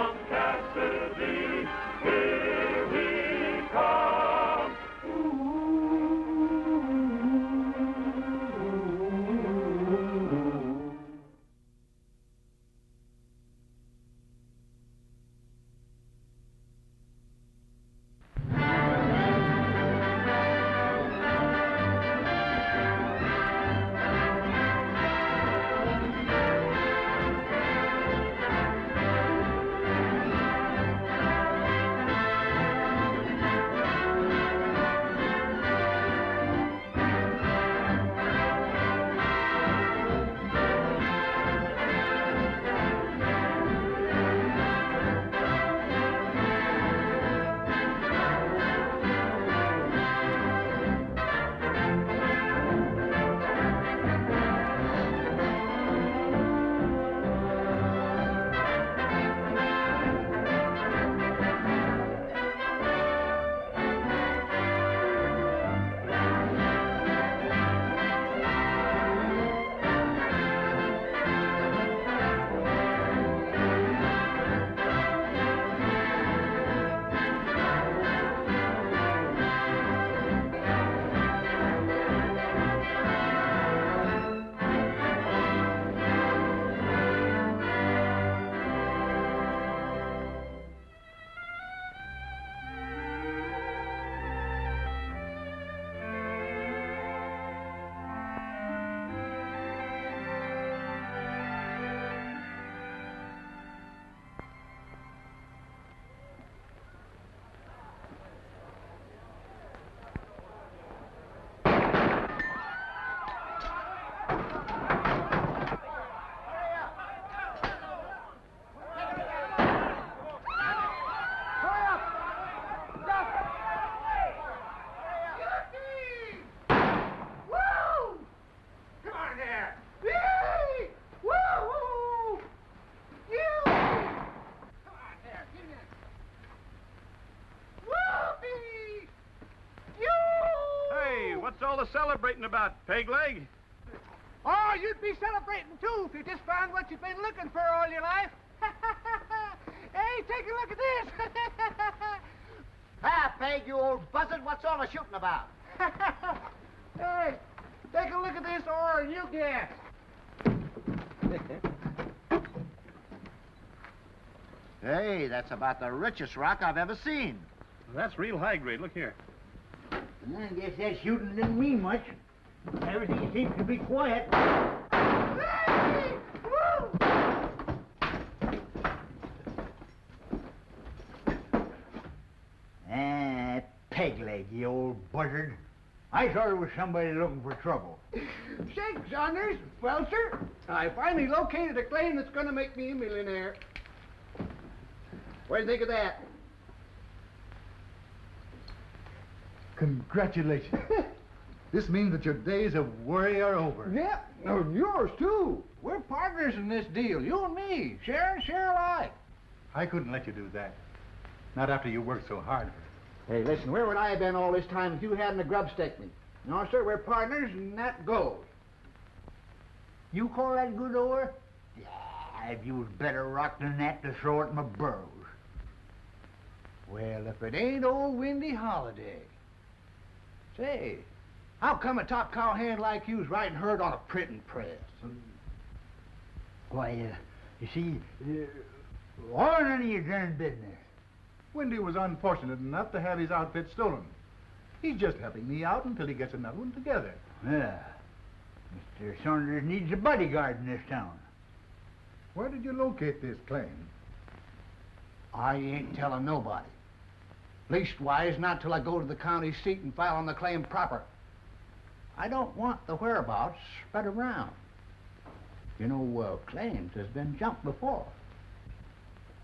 Hopalong Cassidy, here he comes. All the celebrating about, peg leg? Oh, you'd be celebrating too if you just found what you've been looking for all your life. Hey, take a look at this. Ah, Peg, you old buzzard, what's all the shooting about? Hey, take a look at this ore and you guess. Hey, that's about the richest rock I've ever seen. That's real high grade. Look here. I guess that shooting didn't mean much. Everything seems to be quiet. Hey! Woo! Ah, peg leg, you old buzzard. I thought it was somebody looking for trouble. Shake, Saunders. Well, sir, I finally located a claim that's going to make me a millionaire. What do you think of that? Congratulations. This means that your days of worry are over. Yeah, and yours, too. We're partners in this deal, you and me. Share and share alike. I couldn't let you do that. Not after you worked so hard. Hey, listen, where would I have been all this time if you hadn't a grub stick me? No, sir, we're partners, and that goes. You call that good ore? Yeah, if you was better rock than that to throw it in my burrows. Well, if it ain't old Windy Haliday. Say, how come a top cowhand like you's riding herd on a printing press? Why, you see, all none of your darn business. Windy was unfortunate enough to have his outfit stolen. He's just helping me out until he gets another one together. Yeah. Mr. Saunders needs a bodyguard in this town. Where did you locate this claim? I ain't telling nobody. Leastwise, not till I go to the county seat and file on the claim proper. I don't want the whereabouts spread around. You know, claims has been jumped before.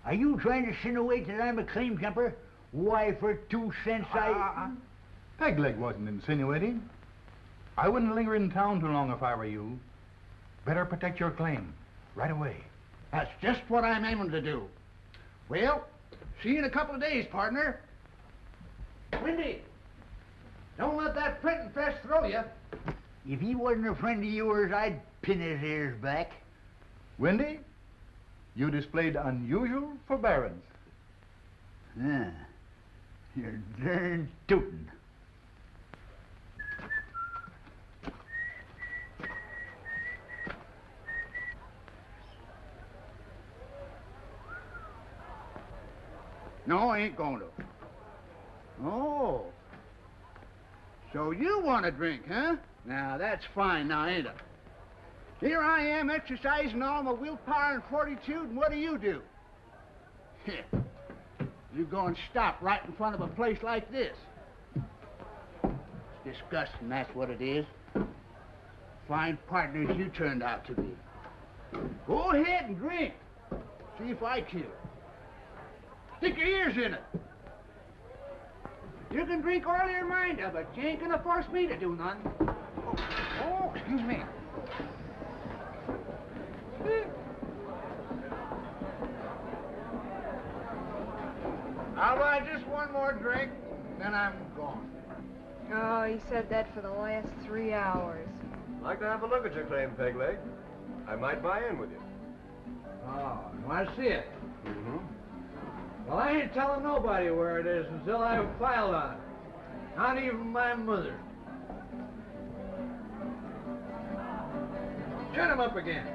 Are you trying to insinuate that I'm a claim jumper? Why, for 2 cents Pegleg wasn't insinuating. I wouldn't linger in town too long if I were you. Better protect your claim right away. That's just what I'm aiming to do. Well, see you in a couple of days, partner. Windy, don't let that printing press throw you. If he wasn't a friend of yours, I'd pin his ears back. Windy, You displayed unusual forbearance. Yeah. You're darn tootin'. No, I ain't going to. Oh. So you want a drink, huh? Now, that's fine now, ain't it? Here I am exercising all my willpower and fortitude, and what do? You go and stop right in front of a place like this. It's disgusting, that's what it is. Fine partners you turned out to be. Go ahead and drink. See if I kill. Stick your ears in it. You can drink all your mind of, but you ain't gonna force me to do none. Oh, excuse me. I'll buy just one more drink, then I'm gone. Oh, he said that for the last 3 hours. I'd like to have a look at your claim, Pegleg. I might buy in with you. Oh, you want to see it? Mm-hmm. Well, I ain't telling nobody where it is until I've filed on it. Not even my mother. Shut him up again.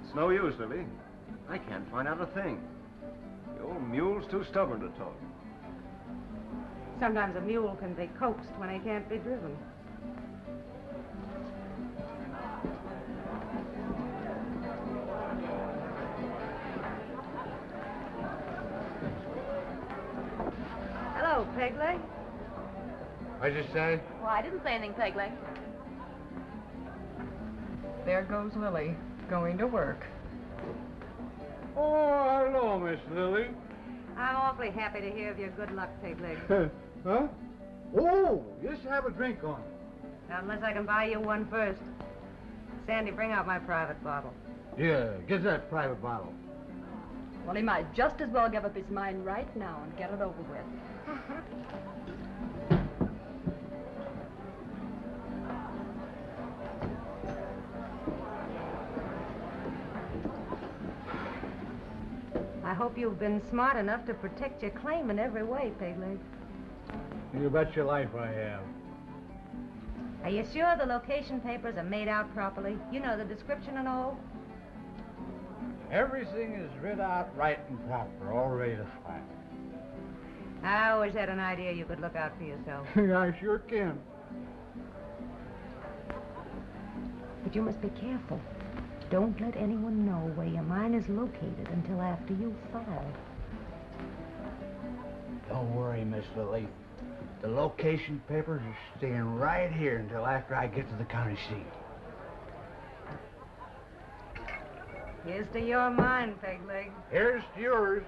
It's no use, Lilli. I can't find out a thing. The old mule's too stubborn to talk. Sometimes a mule can be coaxed when he can't be driven. Hello, Pegleg. What'd you say? Well, I didn't say anything, Pegleg. There goes Lilli, going to work. Oh, hello, Miss Lilli. I'm awfully happy to hear of your good luck, Pegleg. Huh? Oh, just have a drink on. Not unless I can buy you one first. Sandy, bring out my private bottle. Yeah, get that private bottle. Well, he might just as well give up his mind right now and get it over with. I hope you've been smart enough to protect your claim in every way, Pegleg. You bet your life I have. Are you sure the location papers are made out properly? You know, the description and all? Everything is writ out right and proper, all ready to file. I always had an idea you could look out for yourself. I sure can. But you must be careful. Don't let anyone know where your mine is located until after you've filed. Don't worry, Miss Lilli. The location papers are staying right here until after I get to the county seat. Here's to your mine, Pegleg. Here's to yours.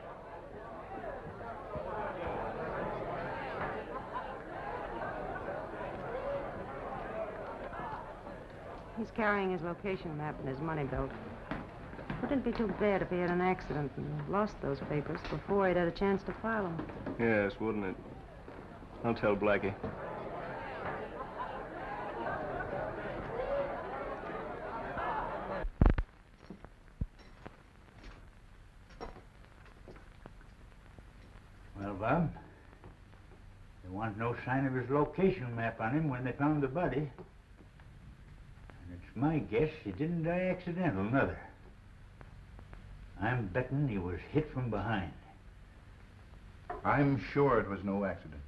He's carrying his location map in his money belt. Wouldn't it be too bad if he had an accident and lost those papers before he'd had a chance to file them? Yes, wouldn't it? I'll tell Blackie. Well, Bob, there wasn't no sign of his location map on him when they found the body. And it's my guess he didn't die accidental, neither. I'm betting he was hit from behind. I'm sure it was no accident.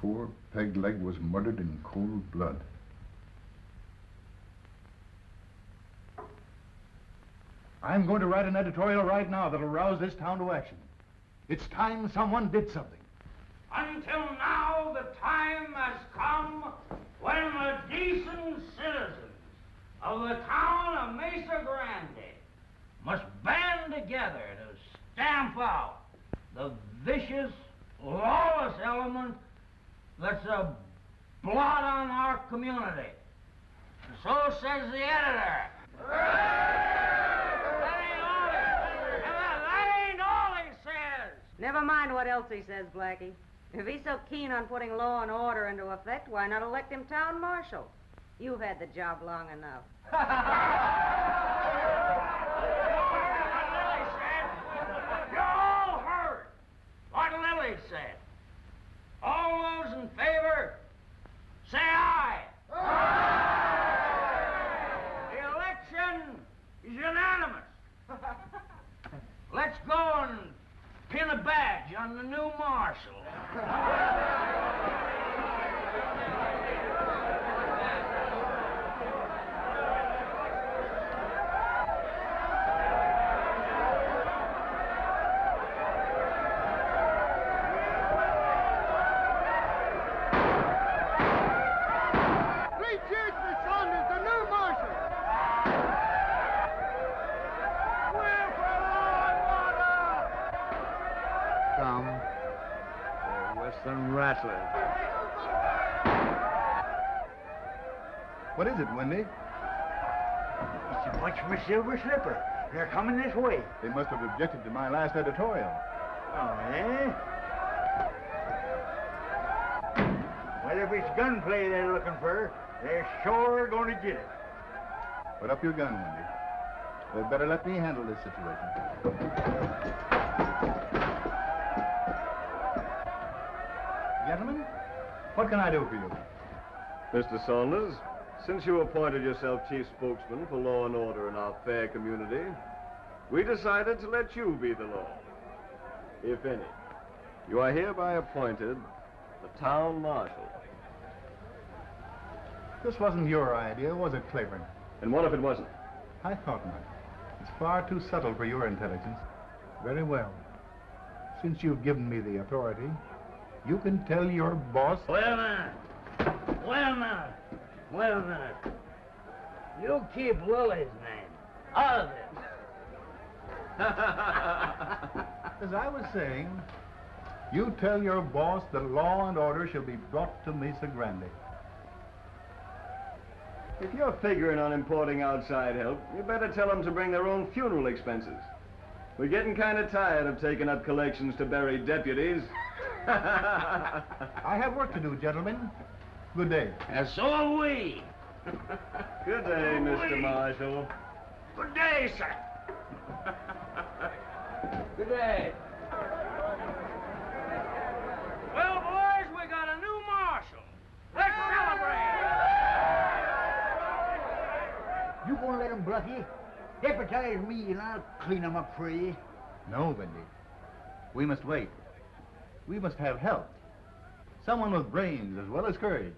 Poor Pegleg was murdered in cold blood. I'm going to write an editorial right now that'll rouse this town to action. It's time someone did something. Until now, the time has come when the decent citizens of the town of Mesa Grande must band together to stamp out the vicious, lawless element that's a blot on our community. So says the editor. That ain't Never mind what else he says, Blackie. If he's so keen on putting law and order into effect, why not elect him town marshal? You've had the job long enough. Lilli said. You all heard what Lilli said. All those in favor, say aye. The election is unanimous. Let's go and pin a badge on the new marshal. Three cheers for Saunders, the new marshal! We're for law and order! Come. Western rattlers. What is it, Wendy? It's a bunch from a silver slipper. They're coming this way. They must have objected to my last editorial. Oh, eh? Well, if it's gunplay they're looking for, they're sure going to get it. Put up your gun, Wendy. They'd better let me handle this situation. Gentlemen, what can I do for you? Mr. Saunders, since you appointed yourself chief spokesman for law and order in our fair community, we decided to let you be the law, if any. You are hereby appointed the town marshal. This wasn't your idea, was it, Claiborne? And what if it wasn't? I thought not. It's far too subtle for your intelligence. Very well. Since you've given me the authority, you can tell your boss... Well, now. You keep Lilli's name out of this. As I was saying, you tell your boss that law and order shall be brought to Mesa Grande. If you're figuring on importing outside help, you better tell them to bring their own funeral expenses. We're getting kind of tired of taking up collections to bury deputies. I have work to do, gentlemen. Good day. And so are we. Good day, Mr. Marshal. Good day, sir. Good day. Well, boys, we got a new marshal. Let's celebrate. You gonna let him, Blackie? Deputize me and I'll clean him up for you. No, Wendy. We must wait. We must have help. Someone with brains as well as courage.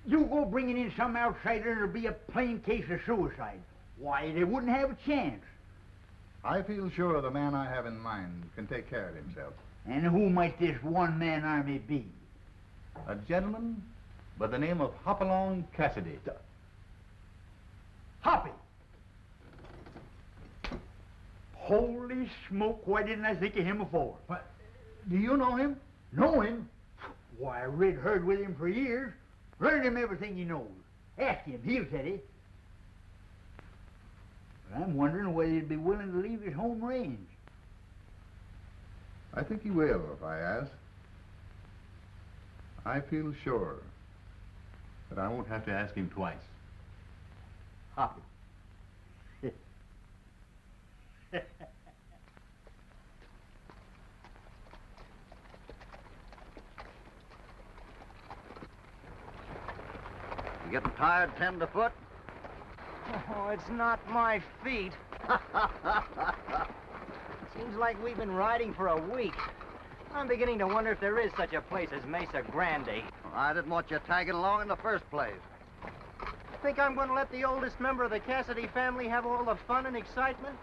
You go bringing in some outsider and it'll be a plain case of suicide. Why, they wouldn't have a chance. I feel sure the man I have in mind can take care of himself. And who might this one-man army be? A gentleman by the name of Hopalong Cassidy. Hoppy! Holy smoke, why didn't I think of him before? What? Do you know him? Know him? Why, I heard with him for years. Learned him everything he knows. Ask him, he'll tell you. But I'm wondering whether he'd be willing to leave his home range. I think he will if I ask. I feel sure that I won't have to ask him twice. Hoppy. You getting tired, tenderfoot? Oh, it's not my feet. Seems like we've been riding for a week. I'm beginning to wonder if there is such a place as Mesa Grande. I didn't want you tagging along in the first place. Think I'm going to let the oldest member of the Cassidy family have all the fun and excitement?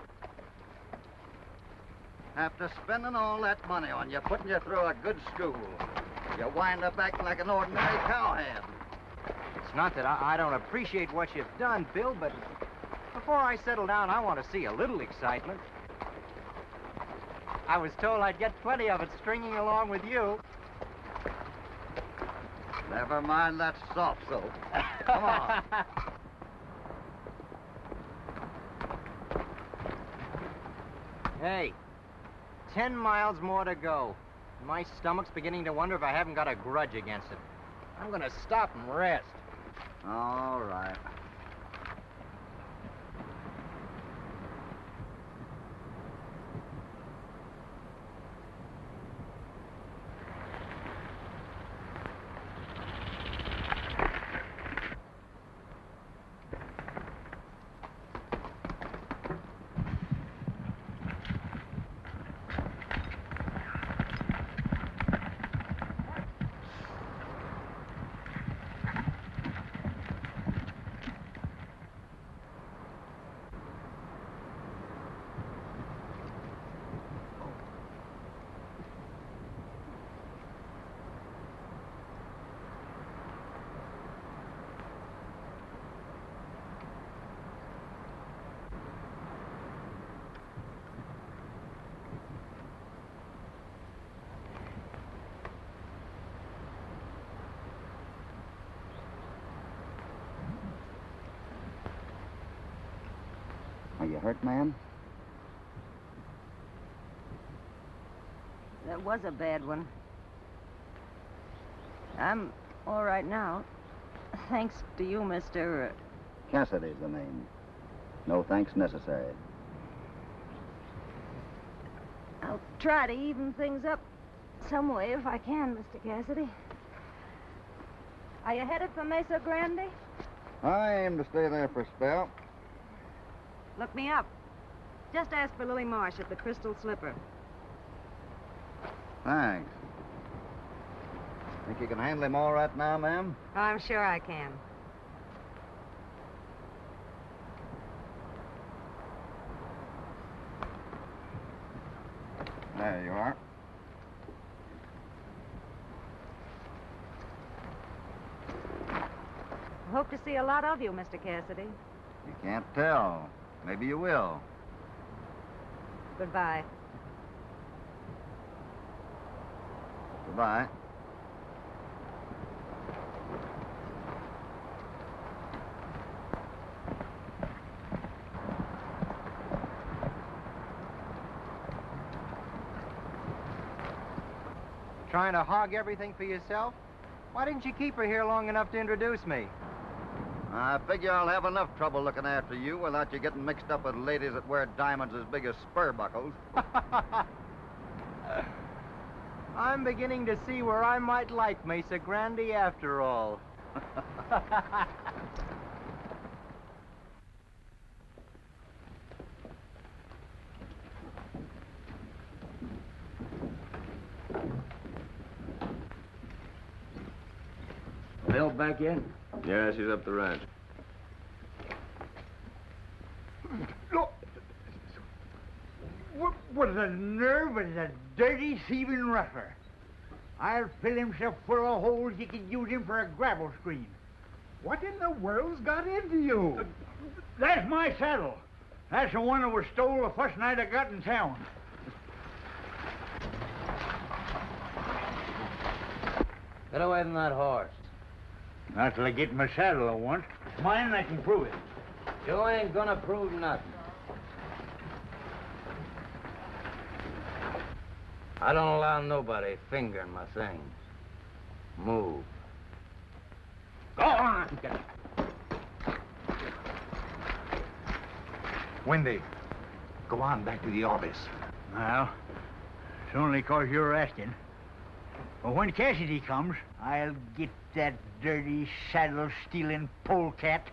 After spending all that money on you, putting you through a good school, you wind up acting like an ordinary cowhand. It's not that I don't appreciate what you've done, Bill, but before I settle down, I want to see a little excitement. I was told I'd get plenty of it stringing along with you. Never mind that soft soap. Come on. Hey, 10 miles more to go. My stomach's beginning to wonder if I haven't got a grudge against it. I'm gonna stop and rest. All right. Are you hurt, ma'am? That was a bad one. I'm all right now. Thanks to you, Mr. Cassidy's the name. No thanks necessary. I'll try to even things up some way if I can, Mr. Cassidy. Are you headed for Mesa Grande? I aim to stay there for a spell. Look me up. Just ask for Lilli Marsh at the Crystal Slipper. Thanks. Think you can handle him all right now, ma'am? Oh, I'm sure I can. There you are. Hope to see a lot of you, Mr. Cassidy. You can't tell. Maybe you will. Goodbye. Goodbye. Trying to hog everything for yourself? Why didn't you keep her here long enough to introduce me? I figure I'll have enough trouble looking after you without you getting mixed up with ladies that wear diamonds as big as spur buckles. I'm beginning to see where I might like Mesa Grande after all. Bill back in? Yeah, she's up the ranch. Look! What the nerve of the dirty, thieving rustler. I'll fill himself full of holes you could use him for a gravel screen. What in the world's got into you? That's my saddle. That's the one that was stole the first night I got in town. Get away from that horse. Not till I get my saddle I want. It's mine and I can prove it. You ain't gonna prove nothing. I don't allow nobody fingering my things. Move. Go on! Wendy, go on back to the office. Well, it's only 'cause you're asking. But when Cassidy comes, I'll get that dirty, saddle-stealing polecat.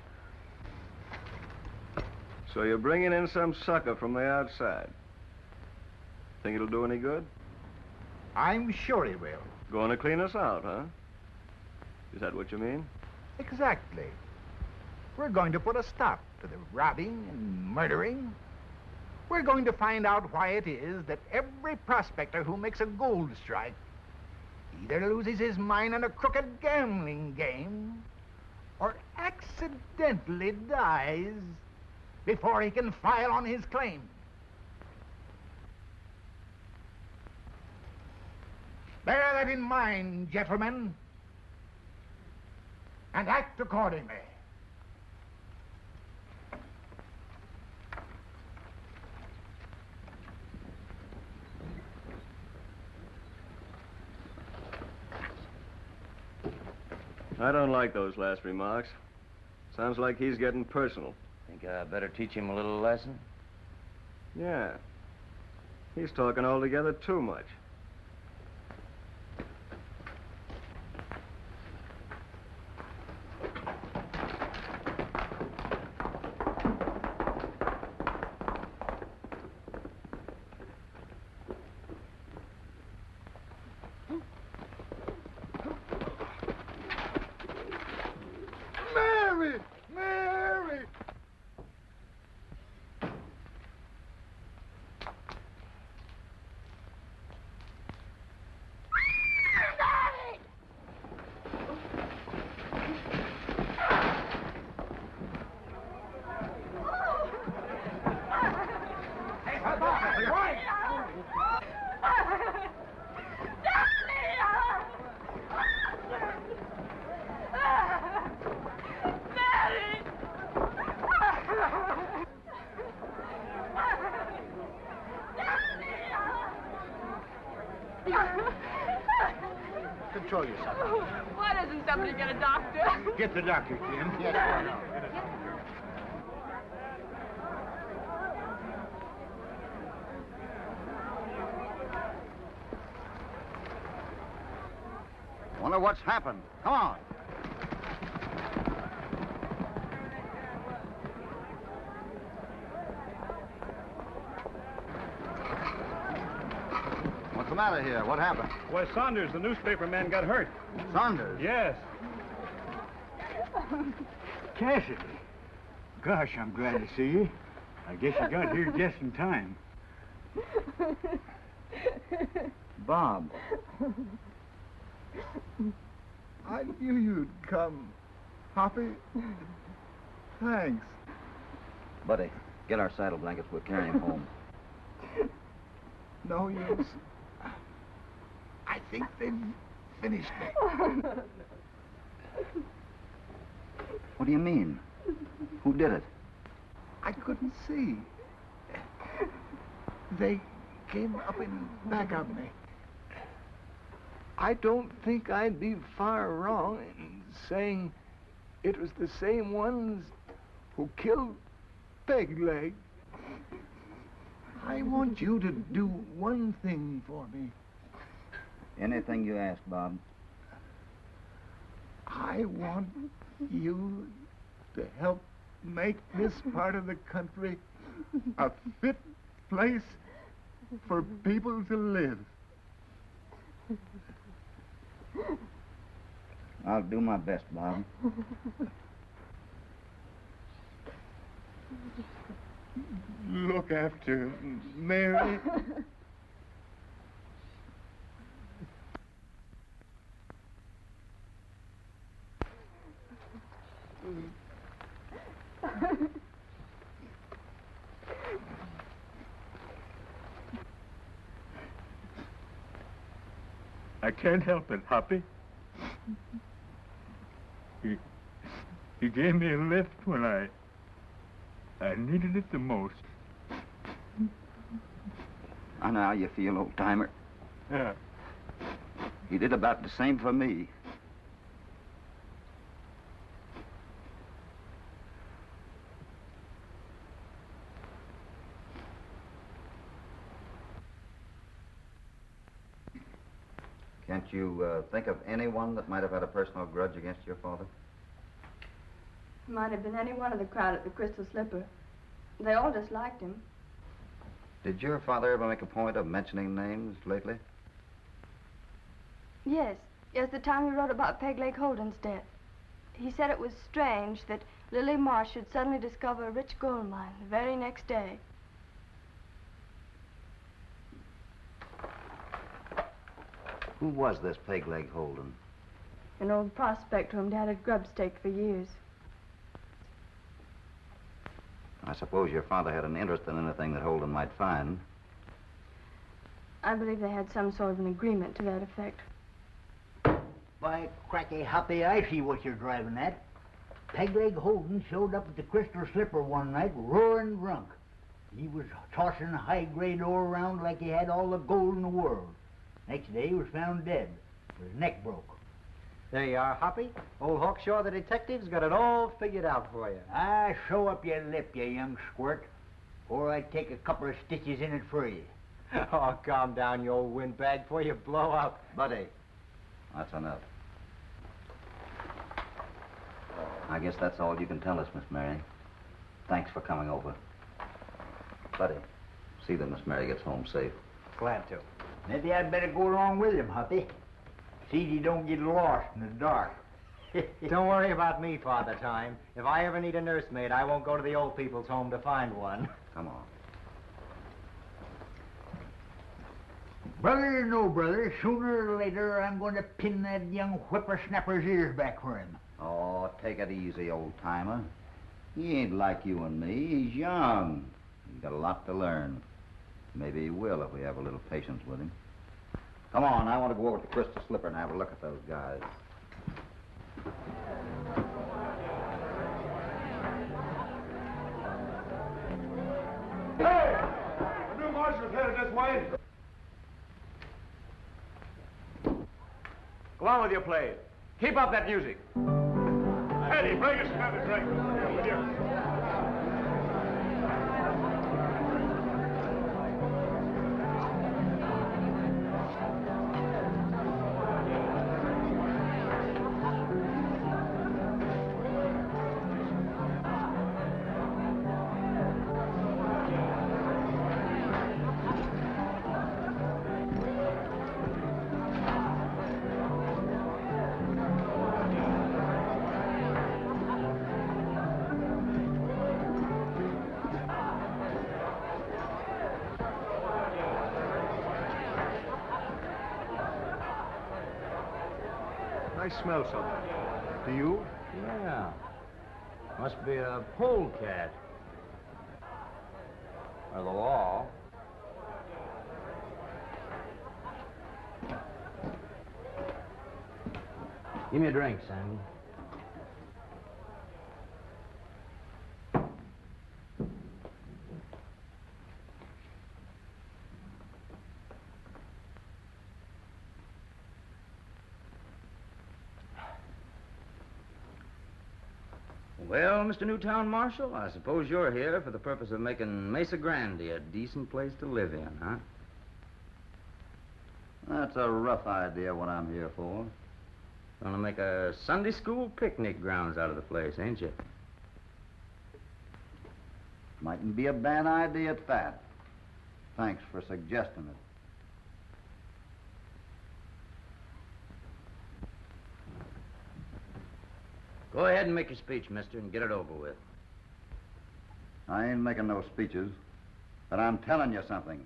So you're bringing in some sucker from the outside. Think it'll do any good? I'm sure he will. Going to clean us out, huh? Is that what you mean? Exactly. We're going to put a stop to the robbing and murdering. We're going to find out why it is that every prospector who makes a gold strike either loses his mind in a crooked gambling game or accidentally dies before he can file on his claim. Bear that in mind, gentlemen, and act accordingly. I don't like those last remarks. Sounds like he's getting personal. Think I better teach him a little lesson? Yeah. He's talking altogether too much. Mary! Mary! Control yourself. Why doesn't somebody get a doctor? Get the doctor, Jim. Yes, I know. Wonder what's happened. Come on. What's the matter here? What happened? Why, Saunders, the newspaper man, got hurt. Saunders? Yes. Cassidy. Gosh, I'm glad to see you. I guess you got here just in time. Bob. I knew you'd come, Hoppy. Thanks. Buddy, get our saddle blankets. We'll carry him home. No use. I think they've finished me. What do you mean? Who did it? I couldn't see. They came up in back of me. I don't think I'd be far wrong in saying it was the same ones who killed Pegleg. I want you to do one thing for me. Anything you ask, Bob. I want you to help make this part of the country a fit place for people to live. I'll do my best, Bob. Look after Mary. I can't help it, Hoppy. He gave me a lift when I needed it the most. I know how you feel, old-timer. Yeah. He did about the same for me. Can't you think of anyone that might have had a personal grudge against your father? Might have been any one of the crowd at the Crystal Slipper. They all disliked him. Did your father ever make a point of mentioning names lately? Yes. Yes, the time he wrote about Pegleg Holden's death. He said it was strange that Lilli Marsh should suddenly discover a rich gold mine the very next day. Who was this Pegleg Holden? An old prospector whom Dad had grub staked for years. I suppose your father had an interest in anything that Holden might find. I believe they had some sort of an agreement to that effect. By cracky Hoppy, I see what you're driving at. Pegleg Holden showed up at the Crystal Slipper one night, roaring drunk. He was tossing high-grade ore around like he had all the gold in the world. Next day, he was found dead. His neck broke. There you are, Hoppy. Old Hawkshaw, the detective's got it all figured out for you. Ah, show up your lip, you young squirt, or I take a couple of stitches in it for you. Oh, calm down, you old windbag, before you blow up. Buddy, that's enough. I guess that's all you can tell us, Miss Mary. Thanks for coming over. Buddy, see that Miss Mary gets home safe. Glad to. Maybe I'd better go along with him, Hoppy. See you don't get lost in the dark. Don't worry about me, Father Time. If I ever need a nursemaid, I won't go to the old people's home to find one. Come on. Brother or no brother, sooner or later I'm going to pin that young whippersnapper's ears back for him. Oh, take it easy, old-timer. He ain't like you and me. He's young. He's got a lot to learn. Maybe he will if we have a little patience with him. Come on, I want to go over to the Crystal Slipper and have a look at those guys. Hey! The new marshal's headed this way. Go on with your play. Keep up that music. Eddie, bring us another drink. With you. I smell something. Do you? Yeah. Must be a polecat. Or the law. Give me a drink, Sandy. Well, Mr. Newtown Marshal, I suppose you're here for the purpose of making Mesa Grande a decent place to live in, huh? That's a rough idea what I'm here for. Gonna make a Sunday school picnic grounds out of the place, ain't you? Mightn't be a bad idea at that. Thanks for suggesting it. Go ahead and make your speech, mister, and get it over with. I ain't making no speeches, but I'm telling you something.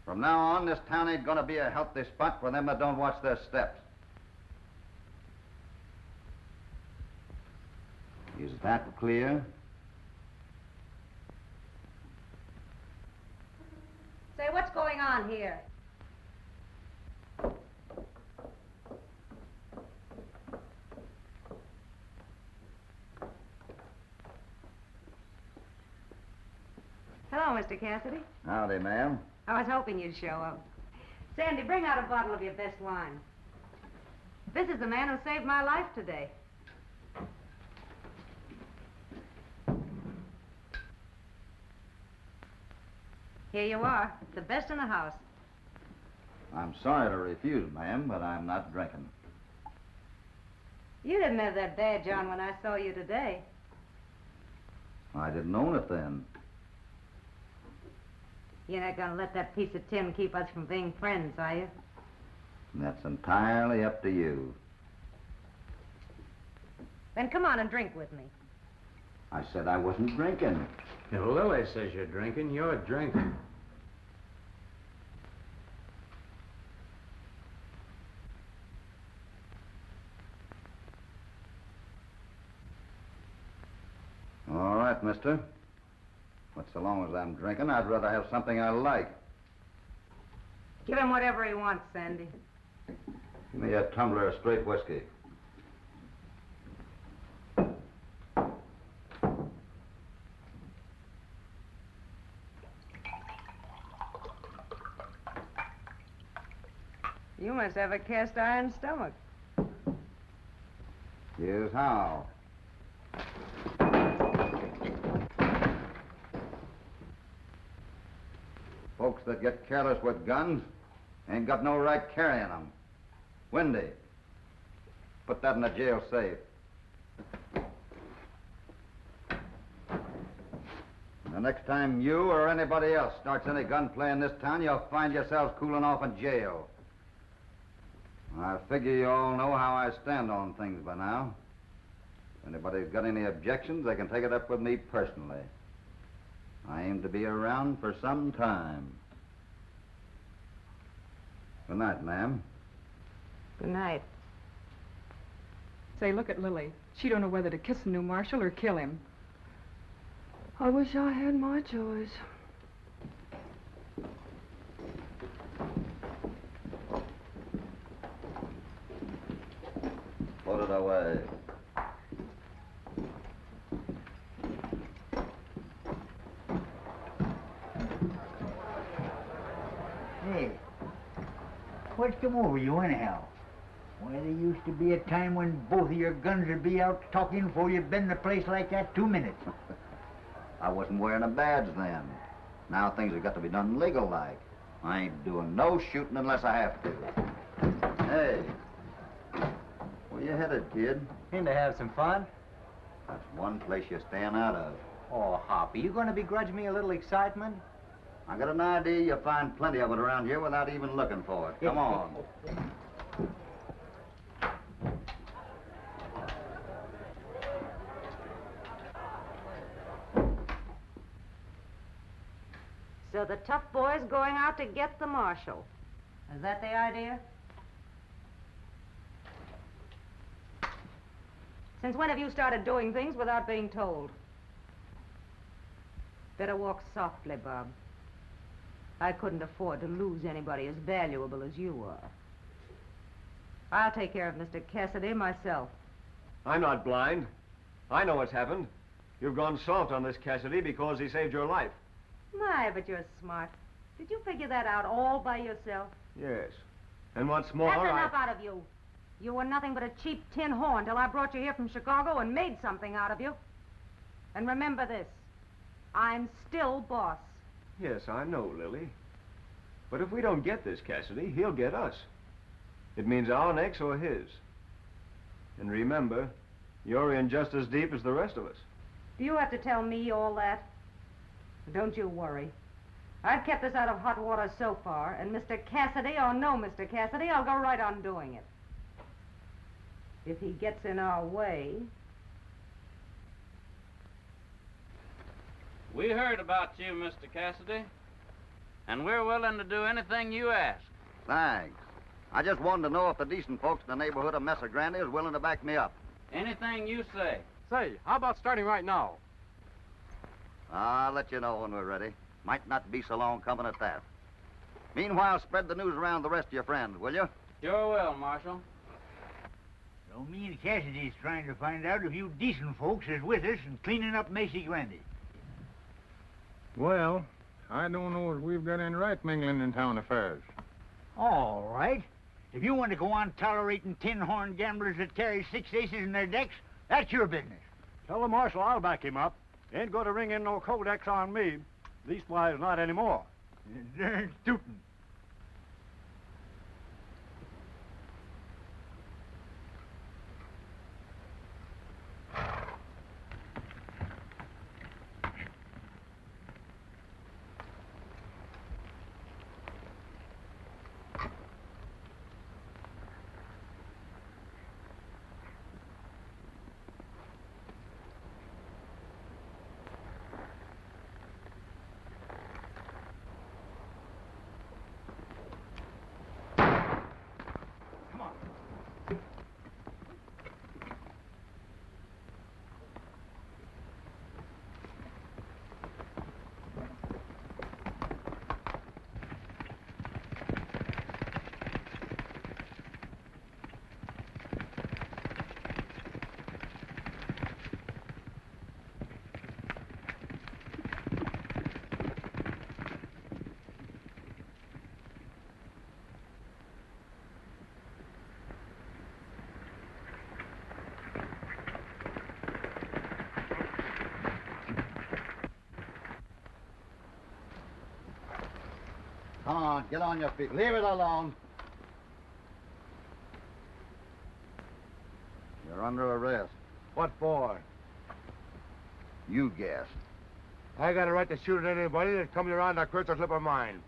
From now on, this town ain't gonna be a healthy spot for them that don't watch their steps. Is that clear? Say, what's going on here? Hello, Mr. Cassidy. Howdy, ma'am. I was hoping you'd show up. Sandy, bring out a bottle of your best wine. This is the man who saved my life today. Here you are, the best in the house. I'm sorry to refuse, ma'am, but I'm not drinking. You didn't have that badge on when I saw you today. I didn't own it then. You're not gonna let that piece of tin keep us from being friends, are you? That's entirely up to you. Then come on and drink with me. I said I wasn't drinking. If Lilli says you're drinking, you're drinking. All right, mister. But so long as I'm drinking, I'd rather have something I like. Give him whatever he wants, Sandy. Give me a tumbler of straight whiskey. You must have a cast iron stomach. Here's how. Folks that get careless with guns ain't got no right carrying them. Windy, put that in the jail safe. The next time you or anybody else starts any gunplay in this town, you'll find yourselves cooling off in jail. I figure you all know how I stand on things by now. If anybody's got any objections, they can take it up with me personally. I aim to be around for some time. Good night, ma'am. Good night. Say, look at Lilli. She don't know whether to kiss the new marshal or kill him. I wish I had my choice. Put it away. Hey, what's come over you anyhow? Why, there used to be a time when both of your guns would be out talking before you'd been in a place like that 2 minutes. I wasn't wearing a badge then. Now things have got to be done legal-like. I ain't doing no shooting unless I have to. Hey, where you headed, kid? In to have some fun. That's one place you're staying out of. Oh, Hop, are you going to begrudge me a little excitement? I got an idea you'll find plenty of it around here without even looking for it. Come on. So the tough boy's going out to get the marshal. Is that the idea? Since when have you started doing things without being told? Better walk softly, Bob. I couldn't afford to lose anybody as valuable as you are. I'll take care of Mr. Cassidy myself. I'm not blind. I know what's happened. You've gone soft on this Cassidy because he saved your life. My, but you're smart. Did you figure that out all by yourself? Yes. And what's more, That's enough out of you. You were nothing but a cheap tin horn till I brought you here from Chicago and made something out of you. And remember this, I'm still boss. Yes, I know, Lilli. But if we don't get this Cassidy, he'll get us. It means our necks or his. And remember, you're in just as deep as the rest of us. Do you have to tell me all that? Don't you worry. I've kept us out of hot water so far, and Mr. Cassidy or no Mr. Cassidy, I'll go right on doing it. If he gets in our way... We heard about you, Mr. Cassidy, and we're willing to do anything you ask. Thanks. I just wanted to know if the decent folks in the neighborhood of Mesa Grande is willing to back me up. Anything you say. Say, how about starting right now? I'll let you know when we're ready. Might not be so long coming at that. Meanwhile, spread the news around the rest of your friends, will you? Sure will, Marshal. So me and Cassidy's trying to find out if you decent folks is with us in cleaning up Mesa Grande. Well, I don't know if we've got any right mingling in town affairs. All right. If you want to go on tolerating tin-horn gamblers that carry 6 aces in their decks, that's your business. Tell the marshal I'll back him up. Ain't going to ring in no codex on me. Leastwise, not anymore. Darn tootin'. Come on, get on your feet. Leave it alone. You're under arrest. What for? You guess. I got a right to shoot at anybody that comes around our crystal slip of mine.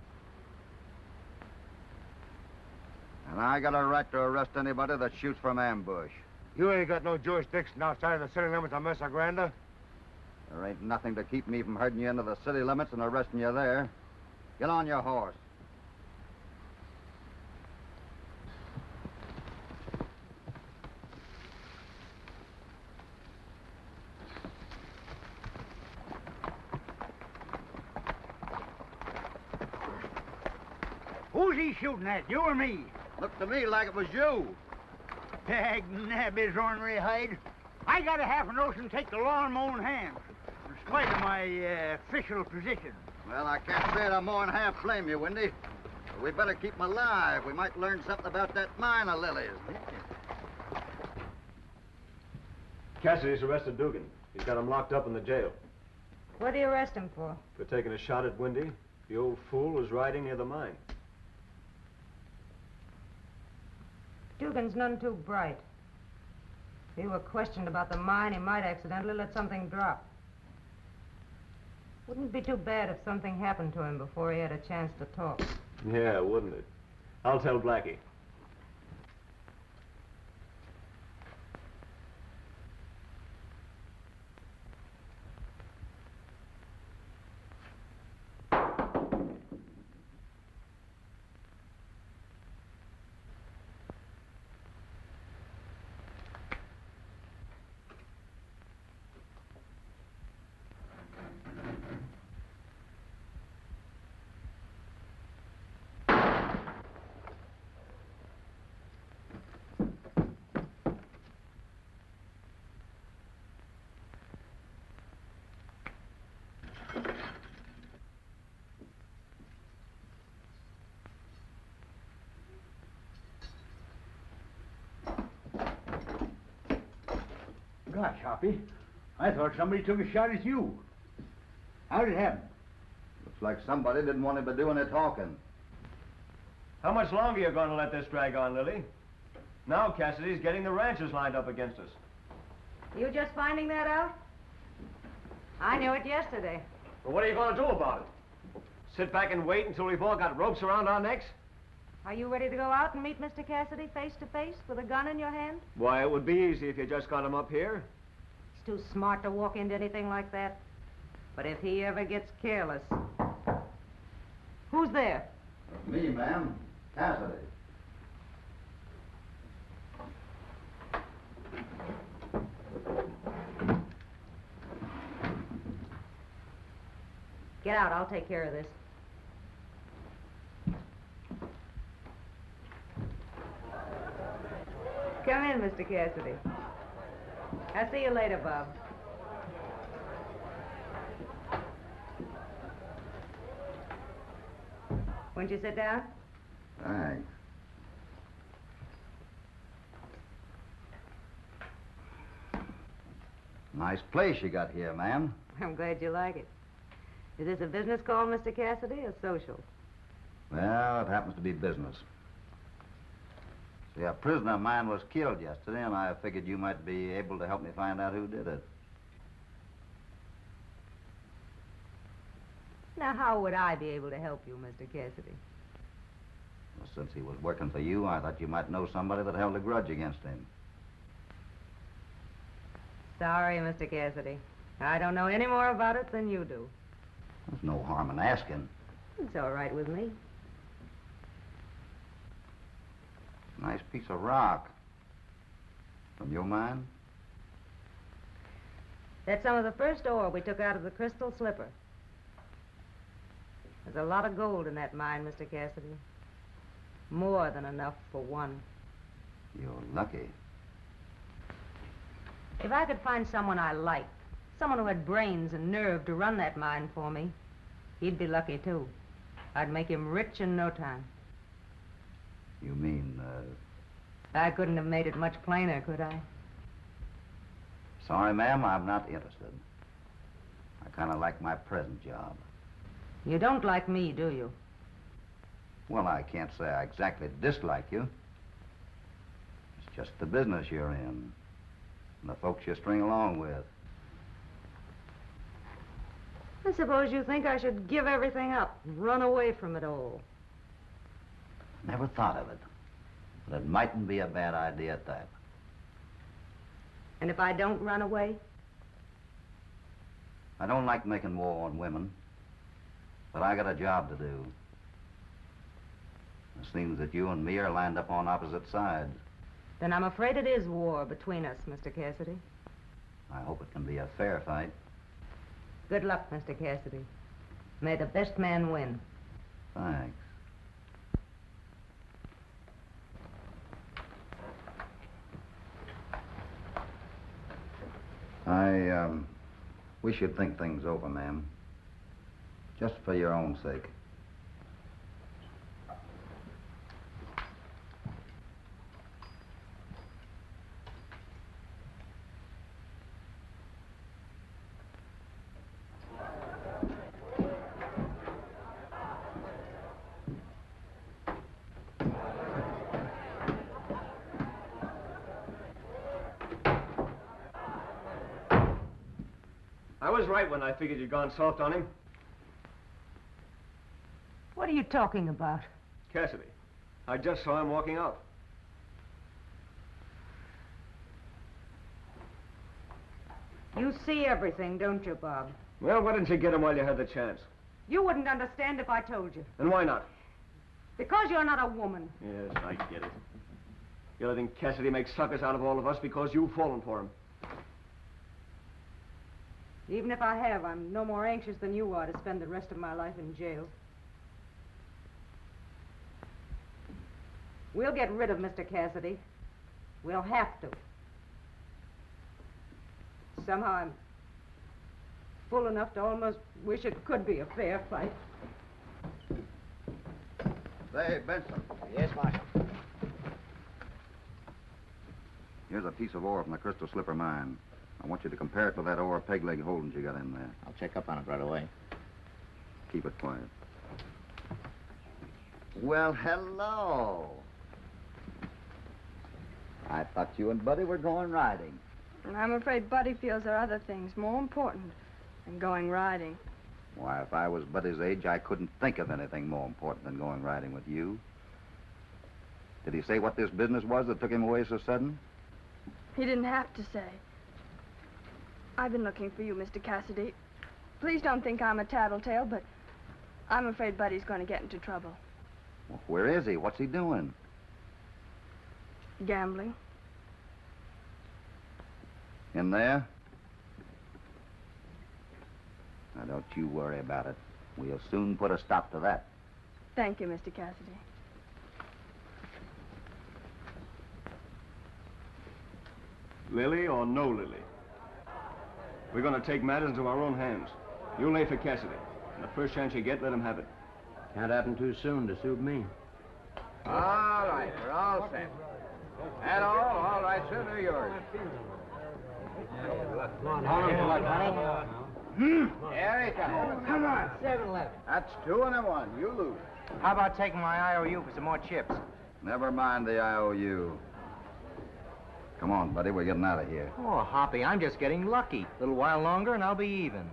And I got a right to arrest anybody that shoots from ambush. You ain't got no jurisdiction outside of the city limits of Mesa Grande. There ain't nothing to keep me from herding you into the city limits and arresting you there. Get on your horse. Who's he shooting at, you or me? Looked to me like it was you. Dag nabbit ornery hide. I got a half a notion to take the law in my own hands, in spite of my official position. Well, I can't say it. I more than half blame you, Windy. But we better keep him alive. We might learn something about that mine of Lilli's. Cassidy's arrested Dugan. He's got him locked up in the jail. What do you arrest him for? For taking a shot at Windy. The old fool was riding near the mine. Dugan's none too bright. If he were questioned about the mine, he might accidentally let something drop. Wouldn't it be too bad if something happened to him before he had a chance to talk? Yeah, wouldn't it? I'll tell Blackie. Gosh, Hoppy, I thought somebody took a shot at you. How did it happen? Looks like somebody didn't want him to do any talking. How much longer are you going to let this drag on, Lilli? Now Cassidy's getting the ranchers lined up against us. You just finding that out? I knew it yesterday. Well, what are you going to do about it? Sit back and wait until we've all got ropes around our necks? Are you ready to go out and meet Mr. Cassidy face to face with a gun in your hand? Why, it would be easy if you just got him up here. He's too smart to walk into anything like that. But if he ever gets careless... Who's there? Me, ma'am. Cassidy. Get out, I'll take care of this. Come in, Mr. Cassidy. I'll see you later, Bob. Won't you sit down? Thanks. Nice place you got here, ma'am. I'm glad you like it. Is this a business call, Mr. Cassidy, or social? Well, it happens to be business. See, a prisoner of mine was killed yesterday, and I figured you might be able to help me find out who did it. Now, how would I be able to help you, Mr. Cassidy? Well, since he was working for you, I thought you might know somebody that held a grudge against him. Sorry, Mr. Cassidy. I don't know any more about it than you do. There's no harm in asking. It's all right with me. Nice piece of rock. From your mine? That's some of the first ore we took out of the crystal slipper. There's a lot of gold in that mine, Mr. Cassidy. More than enough for one. You're lucky. If I could find someone I liked, someone who had brains and nerve to run that mine for me, he'd be lucky, too. I'd make him rich in no time. You mean, I couldn't have made it much plainer, could I? Sorry, ma'am, I'm not interested. I kind of like my present job. You don't like me, do you? Well, I can't say I exactly dislike you. It's just the business you're in, and the folks you string along with. I suppose you think I should give everything up, run away from it all. Never thought of it. But it mightn't be a bad idea at that. And if I don't run away? I don't like making war on women, but I got a job to do. It seems that you and me are lined up on opposite sides. Then I'm afraid it is war between us, Mr. Cassidy. I hope it can be a fair fight. Good luck, Mr. Cassidy. May the best man win. Thanks. We should think things over, ma'am. Just for your own sake. I was right when I figured you'd gone soft on him. What are you talking about? Cassidy. I just saw him walking out. You see everything, don't you, Bob? Well, why didn't you get him while you had the chance? You wouldn't understand if I told you. And why not? Because you're not a woman. Yes, I get it. You really think Cassidy makes suckers out of all of us because you've fallen for him. Even if I have, I'm no more anxious than you are to spend the rest of my life in jail. We'll get rid of Mr. Cassidy. We'll have to. Somehow I'm full enough to almost wish it could be a fair fight. Say, Benson. Yes, Marshal. Here's a piece of ore from the Crystal Slipper mine. I want you to compare it with that ore peg leg Holdens you got in there. I'll check up on it right away. Keep it quiet. Well, hello. I thought you and Buddy were going riding. I'm afraid Buddy feels there are other things more important than going riding. Why, if I was Buddy's age, I couldn't think of anything more important than going riding with you. Did he say what this business was that took him away so sudden? He didn't have to say. I've been looking for you, Mr. Cassidy. Please don't think I'm a tattletale, but I'm afraid Buddy's going to get into trouble. Well, where is he? What's he doing? Gambling. In there? Now, don't you worry about it. We'll soon put a stop to that. Thank you, Mr. Cassidy. Lilli or no Lilli? We're going to take matters into our own hands. You lay for Cassidy. And the first chance you get, let him have it. Can't happen too soon to suit me. All right, we're all set. That all right, sir, they're yours. There he comes. Come on, 7-11. That's 2 and a 1. You lose. How about taking my IOU for some more chips? Never mind the IOU. Come on, buddy, we're getting out of here. Oh, Hoppy, I'm just getting lucky. A little while longer and I'll be even.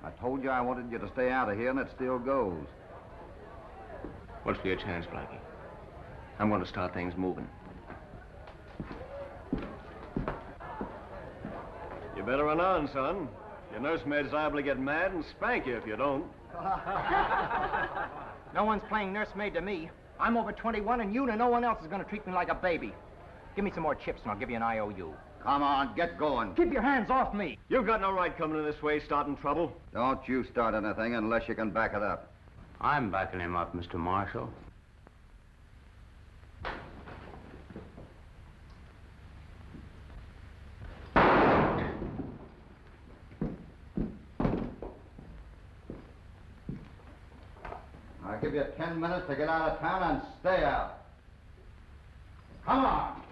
I told you I wanted you to stay out of here, and it still goes. What's your chance, Blackie? I'm going to start things moving. You better run on, son. Your nursemaid's liable to get mad and spank you if you don't. No one's playing nursemaid to me. I'm over 21, and you and no one else is going to treat me like a baby. Give me some more chips, and I'll give you an IOU. Come on, get going. Keep your hands off me. You've got no right coming in this way, starting trouble. Don't you start anything unless you can back it up. I'm backing him up, Mr. Marshal. I'll give you 10 minutes to get out of town and stay out. Come on.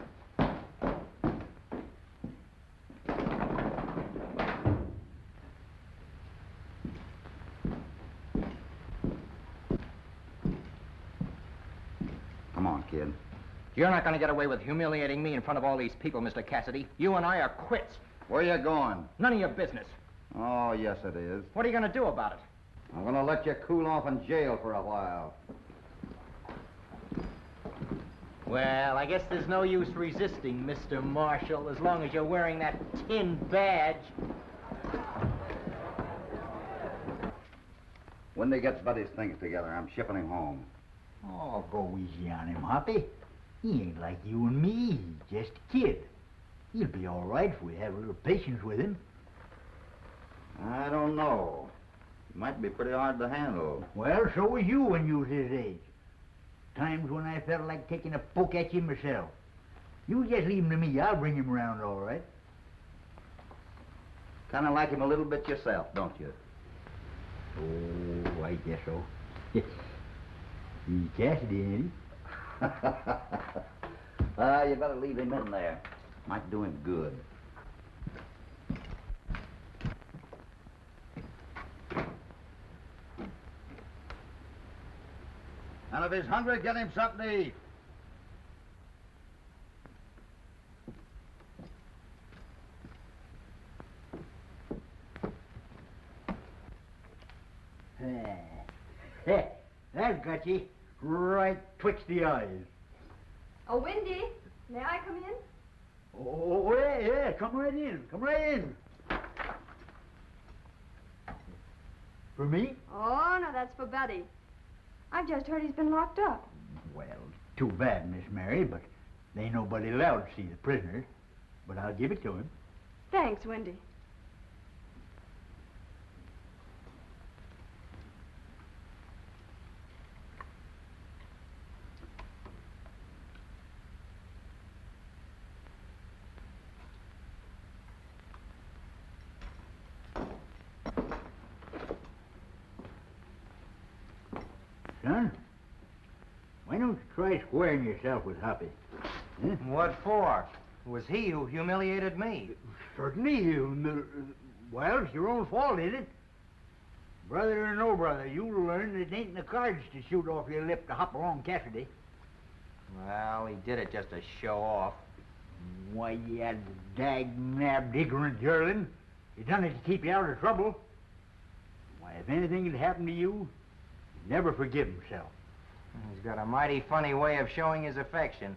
Come on, kid. You're not going to get away with humiliating me in front of all these people, Mr. Cassidy. You and I are quits. Where you going? None of your business. Oh, yes, it is. What are you going to do about it? I'm going to let you cool off in jail for a while. Well, I guess there's no use resisting, Mr. Marshal, as long as you're wearing that tin badge. When they gets Buddy's things together, I'm shipping him home. Oh, go easy on him, Hoppy. He ain't like you and me. He's just a kid. He'll be all right if we have a little patience with him. I don't know. He might be pretty hard to handle. Well, so was you when you was his age. Times when I felt like taking a poke at you myself. You just leave him to me. I'll bring him around all right. Kind of like him a little bit yourself, don't you? Oh, I guess so. He's Cassidy, ain't he? You better leave him in there. Might do him good. And if he's hungry, get him something to eat. That's got you right twixt the eyes. Oh, Wendy, may I come in? Oh, yeah, come right in. Come right in. For me? Oh, no, that's for Buddy. I've just heard he's been locked up. Well, too bad, Miss Mary, but there ain't nobody allowed to see the prisoners. But I'll give it to him. Thanks, Wendy. Son, why don't you try squaring yourself with Hoppy? Huh? What for? It was he who humiliated me. Certainly you. Well, it's your own fault, isn't it? Brother or no brother, you'll learn that it ain't in the cards to shoot off your lip to Hopalong Cassidy. Well, he did it just to show off. Why, you dag-nabbed ignorant yearling. He done it to keep you out of trouble. Why, if anything had happened to you, he'd never forgive himself. He's got a mighty funny way of showing his affection.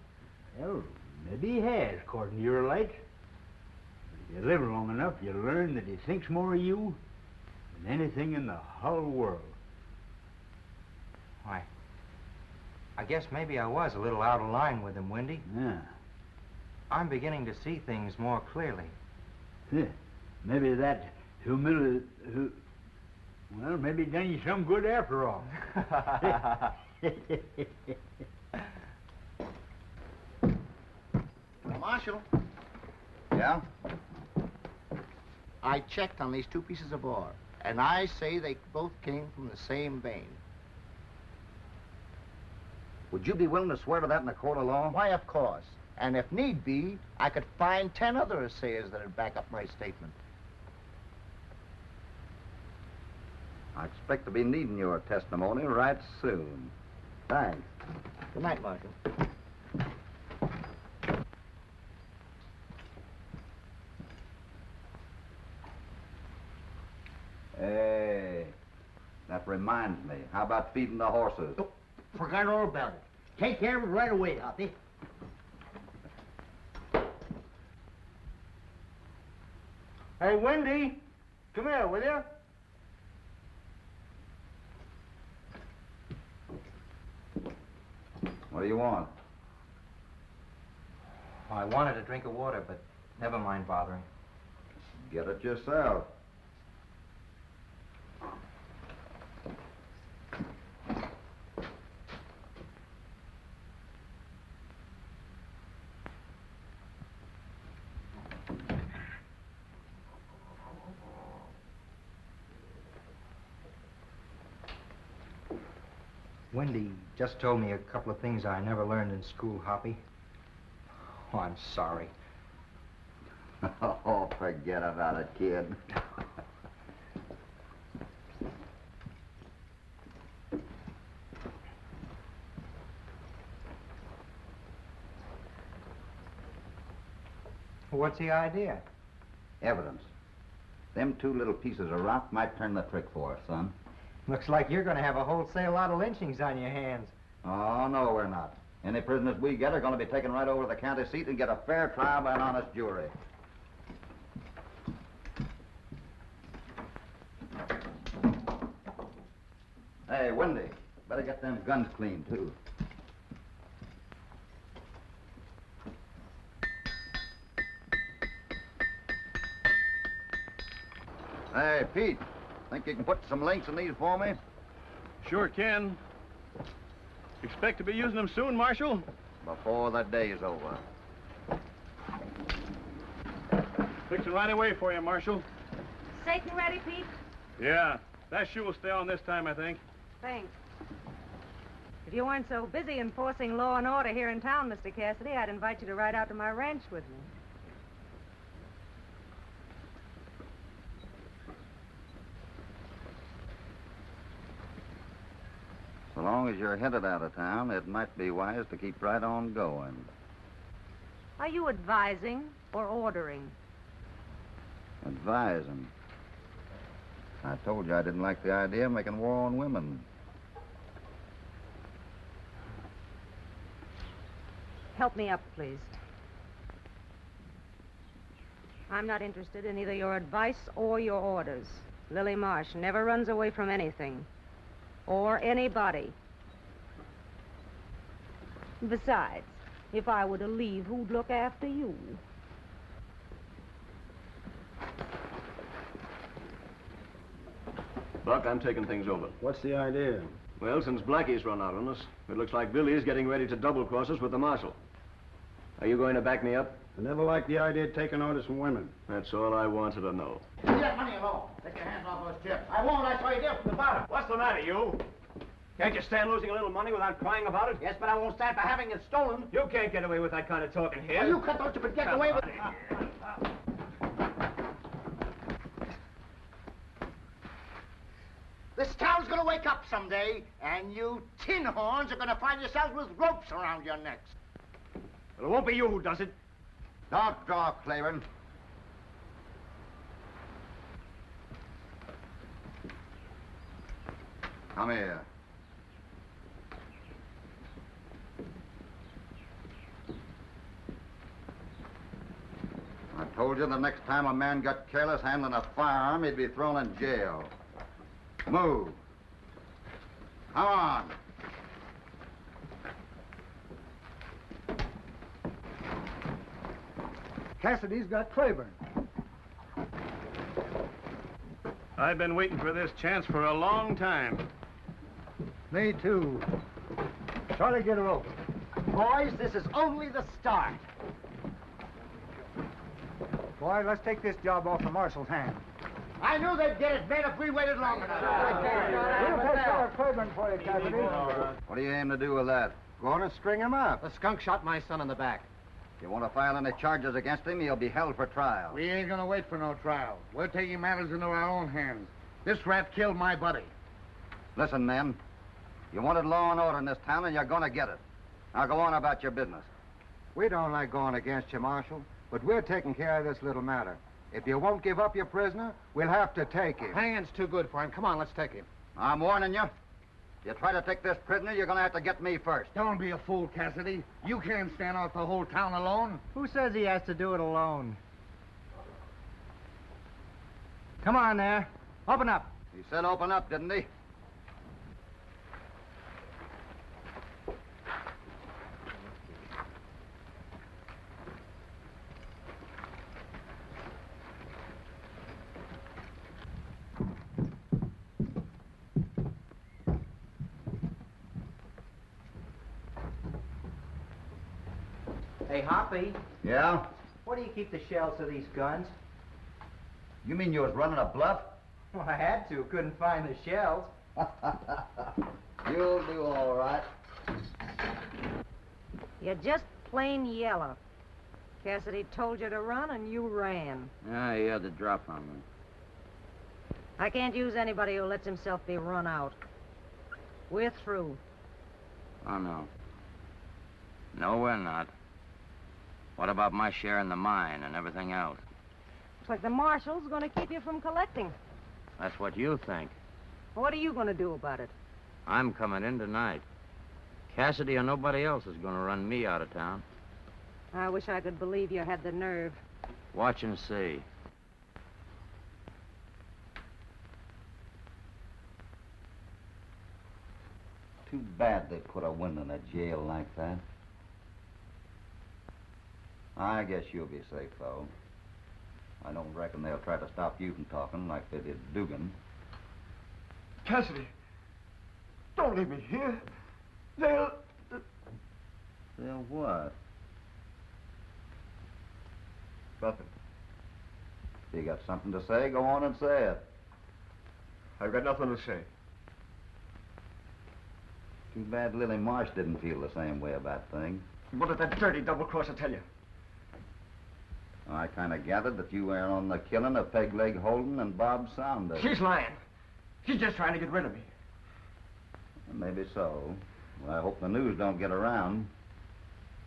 Well, maybe he has, according to your lights. But if you live long enough, you'll learn that he thinks more of you than anything in the whole world. Why, I guess maybe I was a little out of line with him, Wendy. Yeah. I'm beginning to see things more clearly. Yeah. Maybe that humility... Well, maybe it done you some good after all. Marshal. Yeah? I checked on these two pieces of ore, and I say they both came from the same vein. Would you be willing to swear to that in a court of law? Why, of course. And if need be, I could find 10 other assayers that'd back up my statement. I expect to be needing your testimony right soon. Thanks. Good night, Marshal. Hey, that reminds me. How about feeding the horses? Oh, forgot all about it. Take care of it right away, Hoppy. Hey, Wendy, come here, will you? What do you want? I wanted a drink of water, but never mind bothering. Get it yourself. Wendy just told me a couple of things I never learned in school, Hoppy. Oh, I'm sorry. Oh, forget about it, kid. What's the idea? Evidence. Them two little pieces of rock might turn the trick for us, son. Looks like you're going to have a wholesale lot of lynchings on your hands. Oh, no, we're not. Any prisoners we get are going to be taken right over to the county seat and get a fair trial by an honest jury. Hey, Wendy, better get them guns clean, too. Hey, Pete, think you can put some links in these for me? Sure can. Expect to be using them soon, Marshal? Before the day's over. Fixing right away for you, Marshal. Satan ready, Pete? Yeah, that shoe will stay on this time, I think. Thanks. If you weren't so busy enforcing law and order here in town, Mr. Cassidy, I'd invite you to ride out to my ranch with me. So long as you're headed out of town, it might be wise to keep right on going. Are you advising or ordering? Advising. I told you I didn't like the idea of making war on women. Help me up, please. I'm not interested in either your advice or your orders. Lilli Marsh never runs away from anything. Or anybody. Besides, if I were to leave, who'd look after you? Buck, I'm taking things over. What's the idea? Well, since Blackie's run out on us, it looks like Billy's getting ready to double-cross us with the marshal. Are you going to back me up? I never liked the idea of taking orders from women. That's all I wanted to know. Leave that money alone. Take your hands off those chips. I won't. I saw you deal from the bottom. What's the matter, you? Can't you stand losing a little money without crying about it? Yes, but I won't stand for having it stolen. You can't get away with that kind of talking here. Well, you cut those but get away with it. This town's gonna wake up someday, and you tin horns are gonna find yourselves with ropes around your necks. Well, it won't be you who does it. Don't draw, Claiborne. Come here. I told you the next time a man got careless handling a firearm, he'd be thrown in jail. Move. Come on. Cassidy's got Claiborne. I've been waiting for this chance for a long time. Me too. Charlie, get her open. Boys, this is only the start. Boy, let's take this job off the marshal's hands. I knew they'd get it made if we waited long enough. We'll take care of Claiborne for you, Cassidy. What do you aim to do with that? Going to string him up. The skunk shot my son in the back. If you want to file any charges against him, he'll be held for trial. We ain't gonna wait for no trial. We're taking matters into our own hands. This rat killed my buddy. Listen, men. You wanted law and order in this town, and you're going to get it. Now go on about your business. We don't like going against you, Marshal, but we're taking care of this little matter. If you won't give up your prisoner, we'll have to take him. Hanging's too good for him. Come on, let's take him. I'm warning you. You try to take this prisoner, you're going to have to get me first. Don't be a fool, Cassidy. You can't stand out the whole town alone. Who says he has to do it alone? Come on there. Open up. He said open up, didn't he? Hey, Hoppy. Yeah? Where do you keep the shells of these guns? You mean you was running a bluff? Well, I had to. Couldn't find the shells. You'll do all right. You're just plain yellow. Cassidy told you to run, and you ran. Yeah, he had the drop on me. I can't use anybody who lets himself be run out. We're through. Oh, no. No, we're not. What about my share in the mine and everything else? Looks like the marshal's going to keep you from collecting. That's what you think. What are you going to do about it? I'm coming in tonight. Cassidy or nobody else is going to run me out of town. I wish I could believe you had the nerve. Watch and see. Too bad they put a window in a jail like that. I guess you'll be safe, though. I don't reckon they'll try to stop you from talking like they did Dugan. Cassidy, don't leave me here. They'll what? Nothing. If you got something to say, go on and say it. I've got nothing to say. Too bad Lilli Marsh didn't feel the same way about things. What did that dirty double-crosser tell you? I kind of gathered that you were on the killing of Peg-Leg Holden and Bob Saunders. She's lying. She's just trying to get rid of me. Maybe so. Well, I hope the news don't get around.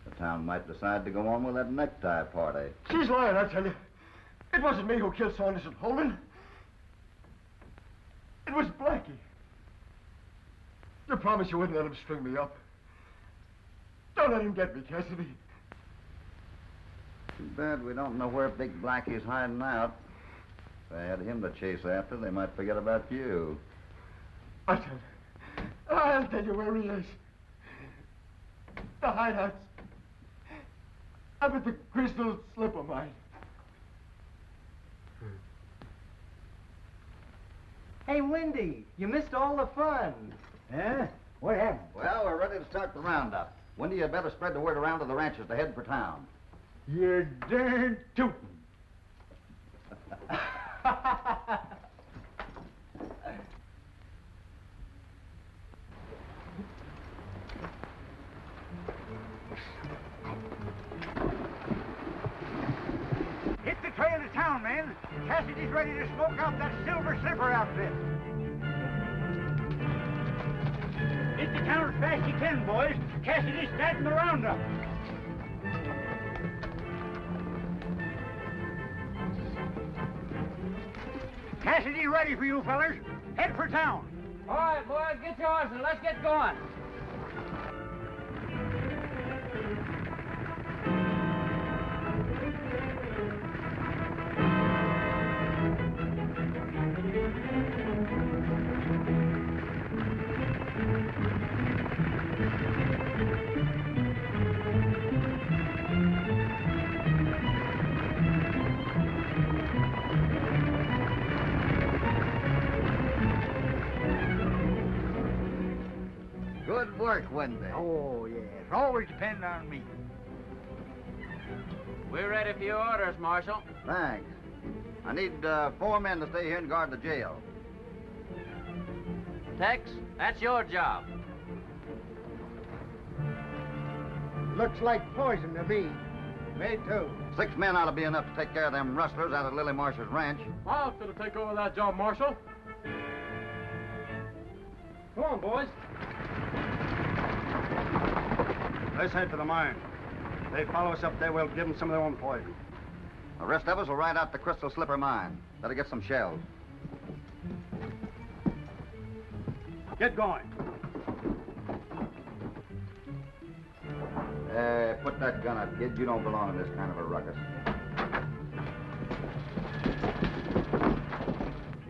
The town might decide to go on with that necktie party. She's lying, I tell you. It wasn't me who killed Saunders and Holden. It was Blackie. You promised you wouldn't let him string me up. Don't let him get me, Cassidy. Too bad we don't know where Big Blackie's hiding out. If they had him to chase after, they might forget about you. I'll tell you where he is. The hideouts. Up at the Crystal Slipper Mine. Hey, Wendy, you missed all the fun. Huh? What happened? Well, we're ready to start the roundup. Wendy, you better spread the word around to the ranchers to head for town. You're darn tootin'. Hit the trail to town, men. Cassidy's ready to smoke out that Silver Slipper outfit. Hit the town as fast as you can, boys. Cassidy's starting the roundup. Cassidy ready for you, fellers. Head for town. All right, boys, get yours and let's get going. Good work, Wendy. Oh, yes. Always depend on me. We're ready for your orders, Marshal. Thanks. I need 4 men to stay here and guard the jail. Tex, that's your job. Looks like poison to me. Me too. 6 men ought to be enough to take care of them rustlers out at Lilli Marsh's ranch. My outfit will take over that job, Marshal. Come on, boys. Let's head for the mine. If they follow us up there, we'll give them some of their own poison. The rest of us will ride out the Crystal Slipper Mine. Better get some shells. Get going. Put that gun up, kid. You don't belong in this kind of a ruckus.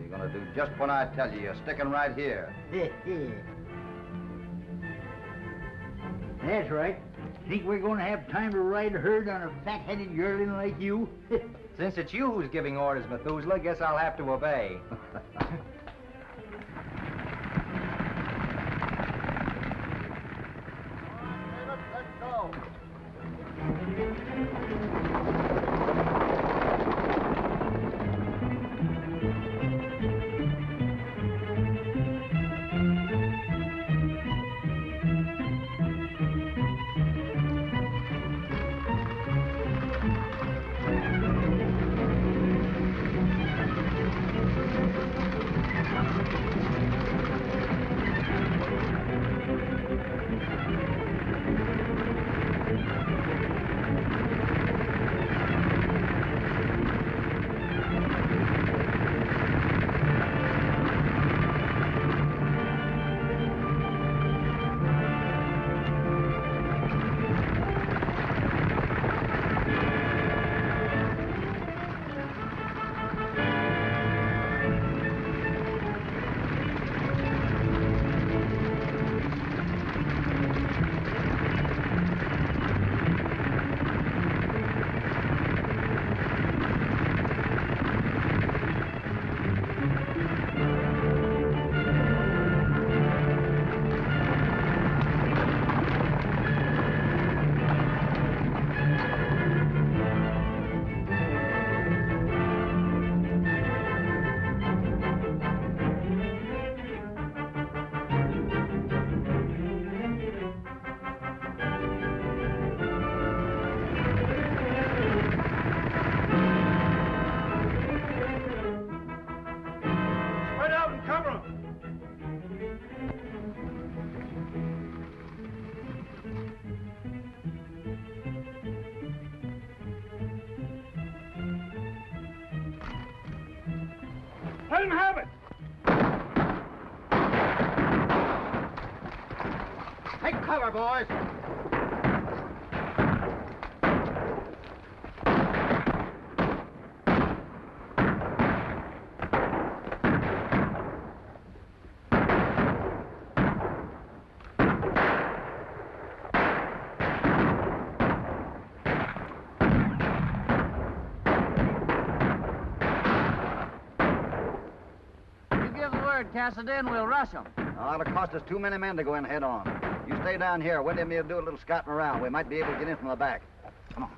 You're gonna do just what I tell you. You're sticking right here. That's right. Think we're going to have time to ride a herd on a fat-headed yearling like you? Since it's you who's giving orders, Methuselah, guess I'll have to obey. Let's go. Let him have it! Take cover, boys. Cassidy, and we'll rush them. Oh, it'll cost us too many men to go in head on. You stay down here. Wendy and me will do a little scouting around. We might be able to get in from the back. Come on.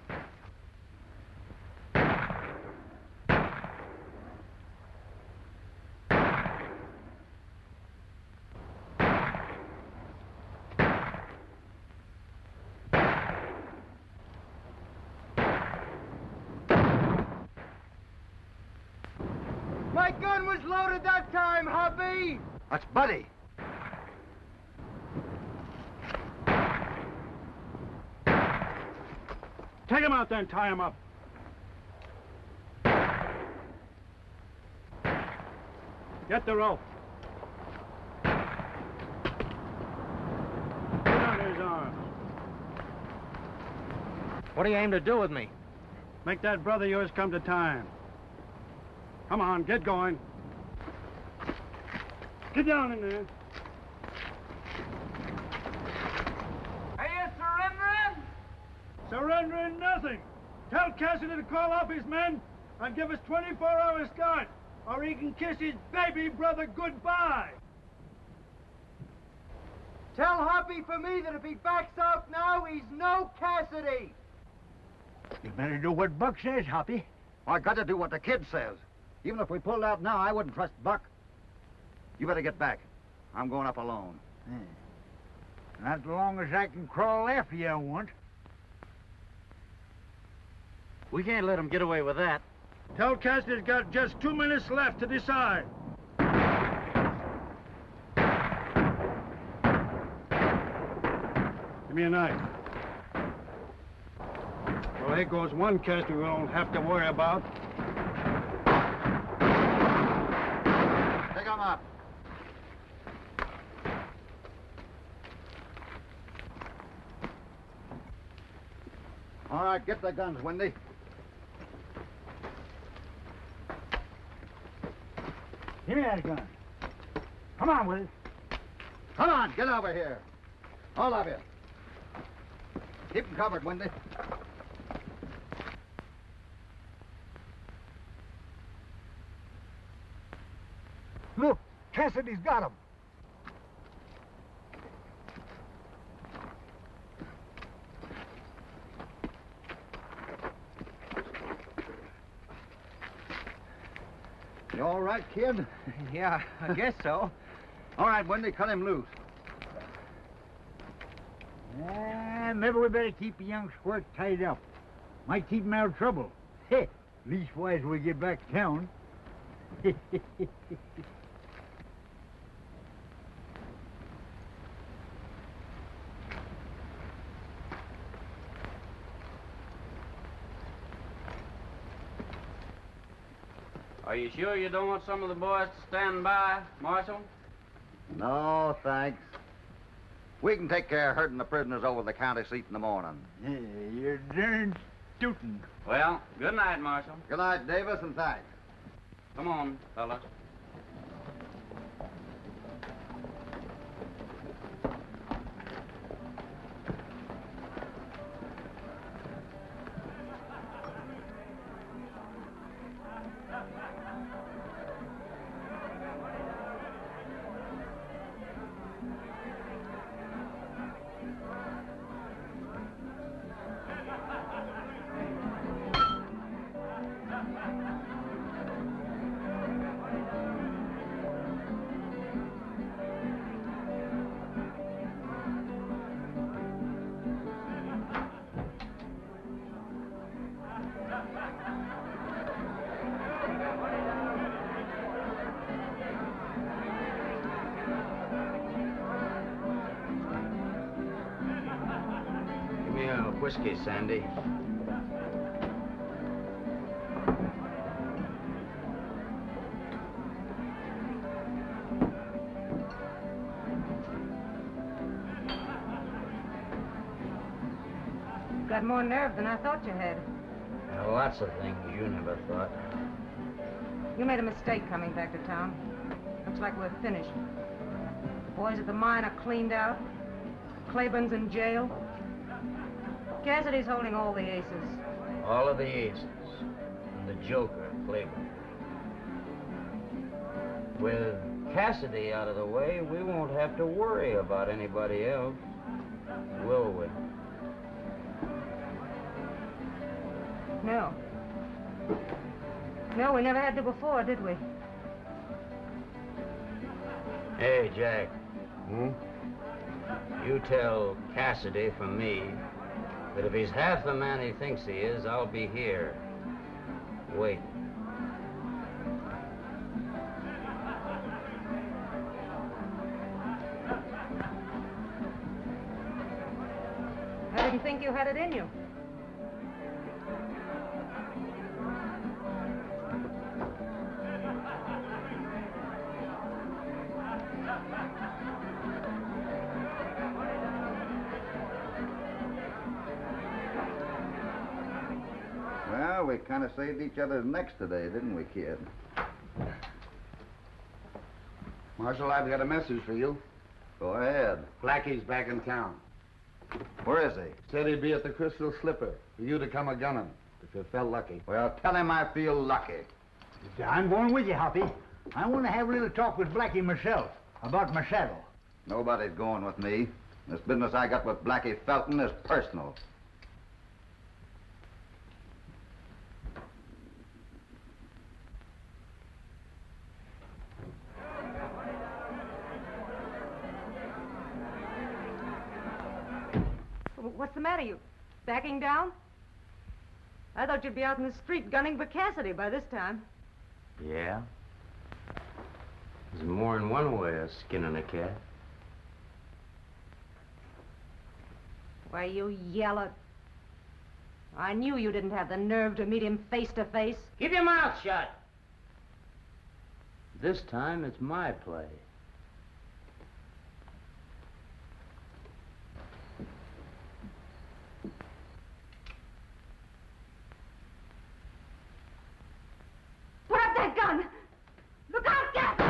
My gun was loaded that time, hubby! That's Buddy. Take him out then, tie him up. Get the rope. Put on his arms. What do you aim to do with me? Make that brother of yours come to time. Come on, get going. Get down in there. Are you surrendering? Surrendering nothing. Tell Cassidy to call off his men and give us 24 hours start, or he can kiss his baby brother goodbye. Tell Hoppy for me that if he backs out now, he's no Cassidy. You better do what Buck says, Hoppy. Well, I got to do what the kid says. Even if we pulled out now, I wouldn't trust Buck. You better get back. I'm going up alone. Not as long as I can crawl after you, I won't. We can't let him get away with that. Tell Cassidy's got just 2 minutes left to decide. Give me a knife. Well, there goes one Cassidy we don't have to worry about. Pick him up. All right, get the guns, Wendy. Give me that gun. Come on with it. Come on, get over here. All of you. Keep them covered, Wendy. Look, Cassidy's got him. You all right, kid? Yeah, I guess so. All right, Wendy, cut him loose. Maybe we better keep the young squirt tied up. Might keep him out of trouble. Leastwise, when we get back to town. Are you sure you don't want some of the boys to stand by, Marshal? No, thanks. We can take care of herding the prisoners over to the county seat in the morning. You're darn tootin'. Well, good night, Marshal. Good night, Davis, and thanks. Come on, fellas. Whiskey, Sandy. You've got more nerve than I thought you had. Lots of things you never thought. You made a mistake coming back to town. Looks like we're finished. The boys at the mine are cleaned out. Claiborne's in jail. Cassidy's holding all the aces. All of the aces. And the joker, Claiborne. With Cassidy out of the way, we won't have to worry about anybody else, will we? No. No, we never had to before, did we? Hey, Jack. You tell Cassidy from me that if he's half the man he thinks he is, I'll be here. Wait. I didn't think you had it in you. Well, we kind of saved each other's necks today, didn't we, kid? Marshal, I've got a message for you. Go ahead. Blackie's back in town. Where is he? Said he'd be at the Crystal Slipper for you to come a-gunning, if you felt lucky. Well, tell him I feel lucky. I'm going with you, Hoppy. I want to have a little talk with Blackie myself about my saddle. Nobody's going with me. This business I got with Blackie Felton is personal. What's the matter? You backing down? I thought you'd be out in the street gunning for Cassidy by this time. Yeah? There's more than one way of skinning a cat. Why, you yeller. I knew you didn't have the nerve to meet him face to face. Keep your mouth shut. This time it's my play. Put up that gun! Look out, Gabby!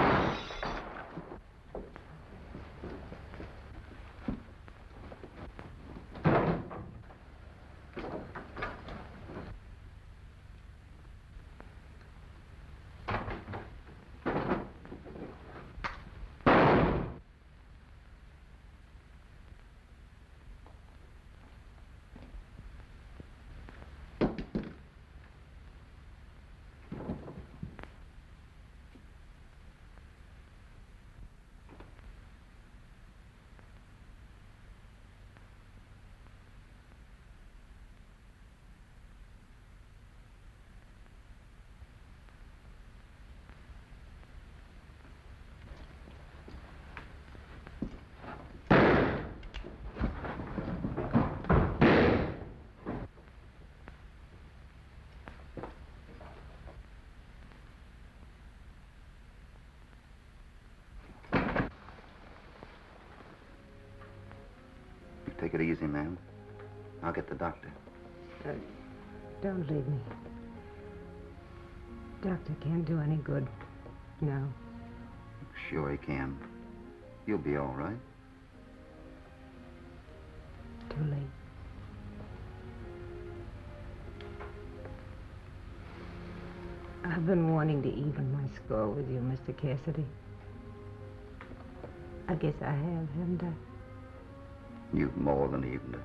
Take it easy, ma'am. I'll get the doctor. Don't leave me. Doctor can't do any good. No. Sure he can. You'll be all right. Too late. I've been wanting to even my score with you, Mr. Cassidy. I guess I have, haven't I? You've more than evened it.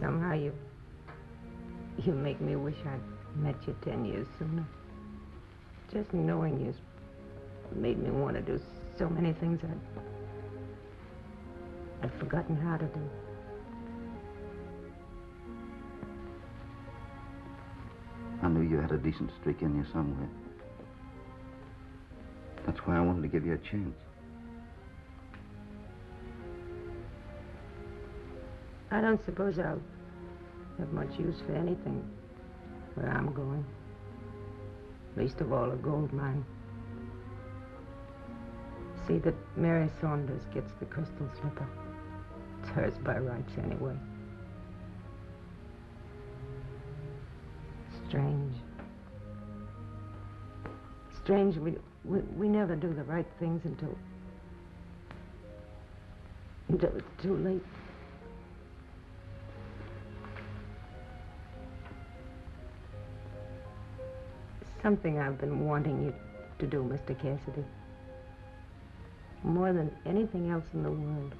Somehow you make me wish I'd met you 10 years sooner. Just knowing you's made me want to do so many things I'd forgotten how to do. I knew you had a decent streak in you somewhere. That's why I wanted to give you a chance. I don't suppose I'll have much use for anything where I'm going. Least of all a gold mine. See that Mary Saunders gets the crystal slipper. It's hers by rights anyway. Strange. Strange, we never do the right things until it's too late. Something I've been wanting you to do, Mr. Cassidy. More than anything else in the world.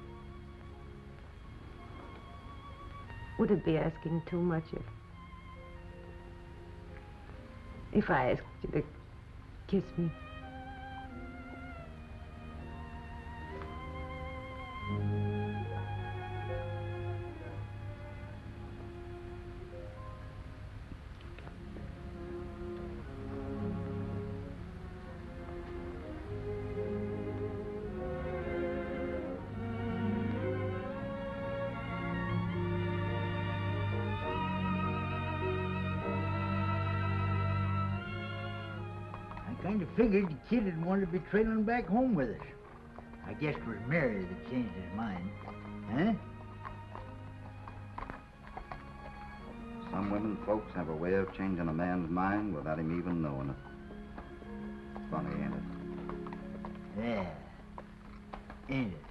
Would it be asking too much if I asked you to kiss me? Kind of figured the kid had wanted to be trailing back home with us. I guess it was Mary that changed his mind. Huh? Some women folks have a way of changing a man's mind without him even knowing it. Funny, ain't it? Yeah. Ain't it?